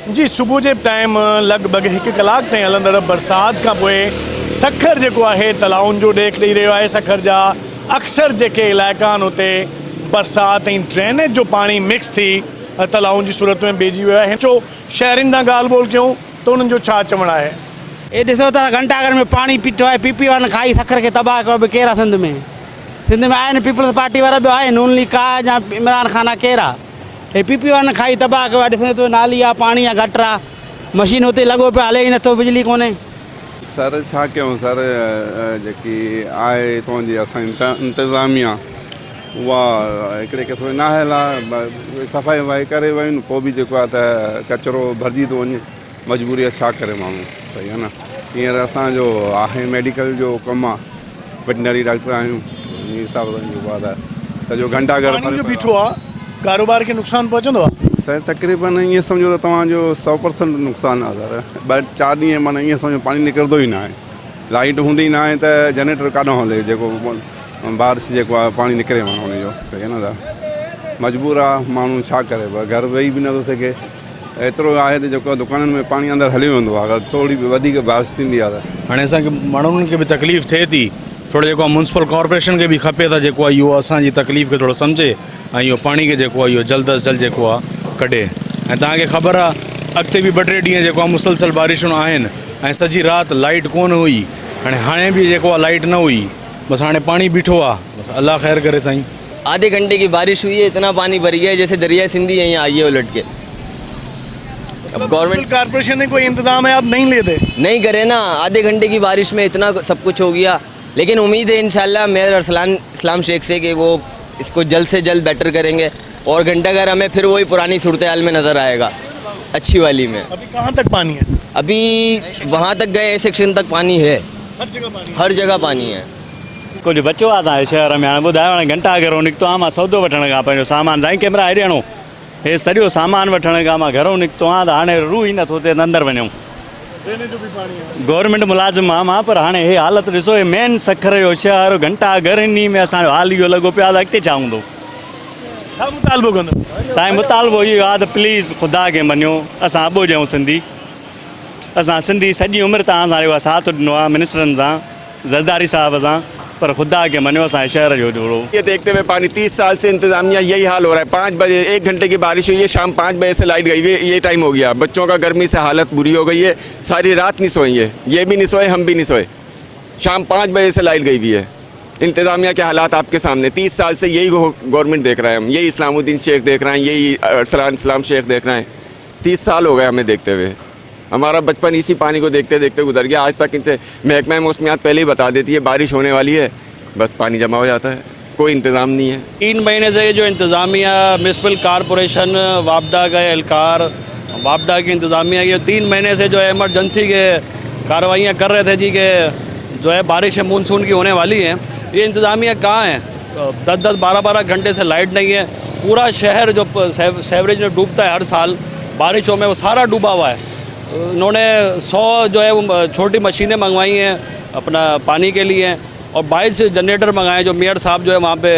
जी सुबह के टाइम लगभग 1 कलाक ताईं हलंदड़ बरसात का पोइ सखर जेको आहे तलाउनि जो ॾेख ॾेई रहियो आहे। सखर जा अक्सर जेके इलाइक़ा आहिनि उते बरसात ऐं ड्रेनेज जो पानी मिक्स थी तलाउनि जी सूरत में ॿिहिजी वियो आहे। जो शहरनि सां ॻाल्हि ॿोल कयूं त उन्हनि जो छा चवणु आहे? ये ॾिसो था घंटाघर में पानी पीठो आहे, पीपी वारनि खाई सखर के तबाह कयो बि केरु आहे सिंध में आहिनि पीपल्स पार्टी वारा ॿियो आहे नून लीग का या इमरान खान आहे केरु आहे? हे पीपी वारनि खाई तबाह कयो आहे। ॾिसो तो नाली आहे, पानी आहे, गटर आहे, मशीन हुते लॻो पियो हले ई नथो, बिजली कोन्हे। सर छा कयूं सर, जेकी आहे हितां जी असां इंतिज़ामिया उहा हिकिड़े क़िस्म न आहे, सफ़ाई वफ़ाई करे वयूं पोइ बि जेको आहे त कचिरो भरिजी थो वञे। मजबूरी आहे, छा करे माण्हू, सही आहे न। हींअर असांजो आहे मेडिकल जो कमु आहे, वेटनरी डॉक्टर आहियूं, उन हिसाब सां जेको आहे त सॼो घंटाघर बीठो आहे। कारोबार के नुक़सान पहुचंदो आहे? सर तक़रीबन ईअं सम्झो त तव्हांजो 100% नुक़सानु आहे सर। 2-4 ॾींहं माना ईअं सम्झो पाणी निकिरंदो ई न आहे, लाइट हूंदी न आहे त जनरेटर काॾों हले, जेको बारिश जेको आहे पाणी निकिरे माना हुनजो, सही आहे न सर। मजबूर आहे माण्हू, छा करे, घर वेही बि नथो सघे। एतिरो आहे त जेको दुकाननि में पाणी अंदरि हली वेंदो आहे अगरि थोरी बि वधीक बारिश थींदी आहे त। हाणे असांखे माण्हुनि खे बि तकलीफ़ थिए थी, थोरो जेको आहे म्यूनसिपल कॉर्पोरेशन के भी खपे था जेको आहे इहो असांजी तकलीफ़ खे थोरो सम्झे ऐं इहो पाणी खे जेको आहे इहो जल्द अज़ जल्द जेको आहे कढे। ऐं तव्हांखे ख़बर आहे अॻिते बि 2-3 ॾींहं जेको आहे मुसलसल बारिशूं आहिनि ऐं सॼी राति लाइट कोन हुई। हाणे बि जेको आहे लाइट न हुई, बसि हाणे पाणी बीठो आहे, बसि अल्लाह ख़ैर करे साईं। आधे घंटे की बारिश हुई है, इतना पानी भर गया है जैसे दरिया सिंधी यहीं आई है उलट के। अब गवर्नमेंट कॉर्पोरेशन ने कोई इंतजाम है आप नहीं लेते? नहीं करे ना, आधे घंटे की बारिश में इतना सब कुछ हो गया। लेकिन उम्मीद है इंशाल्लाह मेयर अरसलान इस्लाम शेख से कि वो इसको जल्द से जल्द बेटर करेंगे और घंटाघर हमें फिर वही पुरानी सूरत हाल में नज़र आएगा, अच्छी वाली में। अभी कहाँ तक पानी है? अभी वहाँ तक गए सेक्शन तक पानी है, हर जगह पानी है। कुछ बचो आहे शहर में। हाणे ॿुधायो, हाणे घंटाघर निकितो आहियां मां सौदो वठण खां पंहिंजो सामान साईं कैमरा हेॾे हणो, हे सॼो सामान वठण खां मां घरों निकितो आहियां त हाणे रूह ई नथो थिए अंदरि वञूं। गवर्नमेंट मुलाज़िम आहियां मां, पर हाणे हे हालत ॾिसो, हे मेन सखर जो शहर घंटाघर इन में असांजो हाल इहो लॻो पियो आहे त अॻिते छा हूंदो? छा मुतालबो कंदो? साईं मुतालबो इहो आहे त प्लीज़ ख़ुदा खे मञियो, असां अॿो ॼऊं सिंधी, असां सिंधी सॼी उमिरि तव्हां सां जेको साथ ॾिनो आहे मिनिस्टरनि सां, ज़रदारी साहब सां, पर खुदा के मनो असांजे शहर जो जोड़ो। ये देखते हुए पानी 30 साल से इंतजामिया यही हाल हो रहा है। 5 बजे 1 घंटे की बारिश हुई है, शाम 5 बजे से लाइट गई हुई है, ये टाइम हो गया। बच्चों का गर्मी से हालत बुरी हो गई है, सारी रात नहीं सोई है, ये भी नहीं सोए, हम भी नहीं सोए। शाम 5 बजे से लाइट गई हुई है। इंतजामिया के हालात आपके सामने, 30 साल से यही गवर्नमेंट देख रहे हैं हम, यही इस्लामुद्दीन शेख देख रहे हैं, यही अरसलान इस्लाम शेख देख रहे हैं। 30 साल हो गए हमें देखते हुए। हमारा बचपन इसी पानी को देखते देखते गुजर गया। आज तक इनसे महकमा मौसमियात पहले ही बता देती है बारिश होने वाली है, बस पानी जमा हो जाता है, कोई इंतज़ाम नहीं है। 3 महीने से जो इंतज़ामिया म्यूनसिपल कॉरपोरेशन वापडा का एहलकार, वापडा की इंतज़ामिया ये 3 महीने से जो है इमरजेंसी के कार्रवाइयाँ कर रहे थे जी कि जो है बारिश मानसून की होने वाली है। ये इंतज़ामिया कहाँ है? 10-10, 12-12 घंटे से लाइट नहीं है। पूरा शहर जो सेवरेज में डूबता है हर साल बारिशों में, वो सारा डूबा हुआ है। उन्होंने 100 जो है वो छोटी मशीनें मंगवाई हैं अपना पानी के लिए और 22 जनरेटर मंगाए, जो मेयर साहब जो है वहाँ पे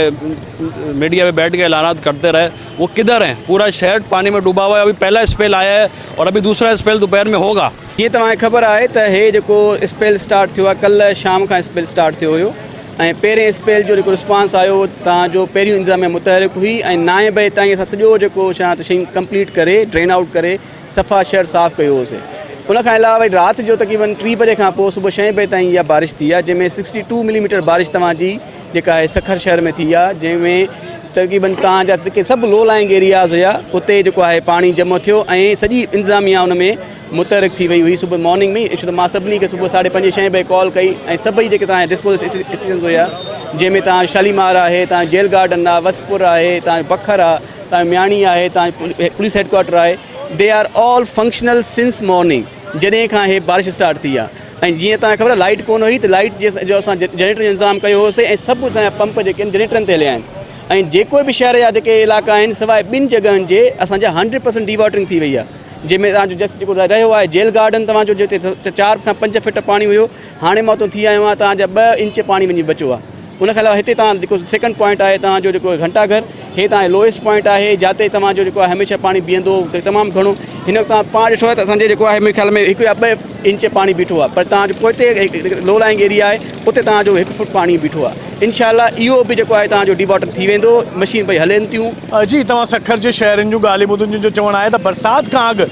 मीडिया पे बैठ के ऐलानात करते रहे, वो किधर हैं? पूरा शहर पानी में डूबा हुआ है। अभी पहला स्पेल आया है और अभी दूसरा स्पेल दोपहर में होगा। ये तव्हांखे ख़बर आहे त हे जेको स्पेल स्टार्ट थियो आहे, कल्ह शाम खां स्पेल स्टार्ट थियो हुयो ऐं पहिरें स्पेल जो जेको रिस्पॉन्स आयो तव्हांजो पहिरियों इंतज़ामिया मुतहरिक हुई ऐं 9 बजे ताईं असां सॼो जेको छा त शयूं कंप्लीट करे ड्रेन आउट करे सफ़ा शहर साफ़ु कयो होसीं। उनखां अलावा वरी राति जो तक़रीबन 3 बजे खां पोइ सुबुह 6 बजे ताईं इहा बारिश थी आहे, जंहिंमें 62 मिलीमीटर बारिश तव्हांजी जेका आहे सखर शहर में थी आहे, जंहिंमें तक़रीबन तव्हांजा जेके सभु लो लाइंग एरियाज़ हुया उते जेको आहे पाणी जमो थियो ऐं सॼी इंतज़ामिया उन में मुतहरिक थी वई हुई सुबुह मॉर्निंग में। छो त मां सभिनी खे सुबुह 5:30-6 बजे कॉल कई ऐं सभई जेके तव्हांजा डिस्पोजल स्टेशन हुया, जंहिंमें तव्हां शालीमार आहे, तव्हां जेल गार्डन आहे, वसपुर आहे, तव्हां बखर आहे, तव्हां म्याणी आहे, तव्हां पुलिस हेडक्वार्टर आहे, they are all functional since morning, जॾहिं खां इहे बारिश स्टार्ट थी आहे। ऐं जीअं तव्हांखे ख़बर आहे लाइट कोन हुई त लाइट जो असां जनरेटर जो इंतज़ाम कयो होसीं ऐं सभु असांजा पंप जेके आहिनि जनरेटरनि ते हलिया आहिनि ऐं जेको बि शहर जा जेके इलाइक़ा आहिनि सवाइ 2 जॻहियुनि जे असांजा 100% डीवाटरिंग थी वई आहे, जंहिंमें तव्हांजो जस्ट जेको रहियो आहे जेल गार्डन तव्हांजो जिते 4 खां 5 फीट पाणी हुयो, हाणे मां उतां थी आयो आहियां तव्हांजा 2 इंच पाणी वञी बचियो आहे। उनखां अलावा हिते तव्हां जेको सेकंड पॉइंट आहे तव्हांजो जेको घंटाघर, हे तव्हांजो लोएस्ट पॉइंट आहे जिते तव्हांजो जेको आहे हमेशह पाणी बीहंदो तमामु घणो। हिन वक़्तु तव्हां पाण ॾिठो आहे त असांजे जेको आहे मुंहिंजे ख़्याल में 1 या 2 इंच पाणी बीठो आहे, पर तव्हांजो पोइते लो लाइंग एरिया आहे उते तव्हांजो 1 फुट पाणी बीठो आहे। इंशाल्लाह इहो बि जेको आहे तव्हांजो डिवॉटर थी वेंदो, मशीन भई हलेनि थियूं। जी तव्हां सखर जे शहरनि जूं ॻाल्हियूं ॿुधुनि जो चवणु आहे त बरसाति खां अॻु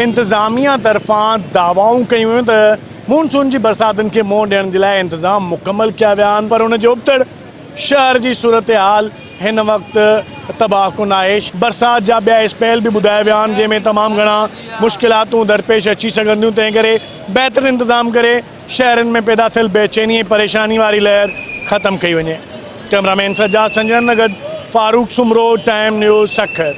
इंतिज़ामिया तरफ़ां दावाऊं कयूं वियूं त मानसून जी बरसातुनि खे मुंहुं ॾियण जे लाइ इंतिज़ाम मुकमल कया विया आहिनि, पर उन जो उबतड़ शहर जी सूरत हाल हिन वक़्तु तबाहकुन आहे। बरसाति जा ॿिया स्पेल बि ॿुधाया विया आहिनि जंहिंमें तमामु घणा मुश्किलातूं दरपेश अची सघंदियूं, तंहिं करे बहितर इंतिज़ाम करे शहरनि में पैदा थियल बेचैनी ऐं परेशानी वारी लहर ख़तमु कई वञे। कैमरामैन सजाद संजन नगद, फारूक सुमरो, टाइम न्यूज़, सखर।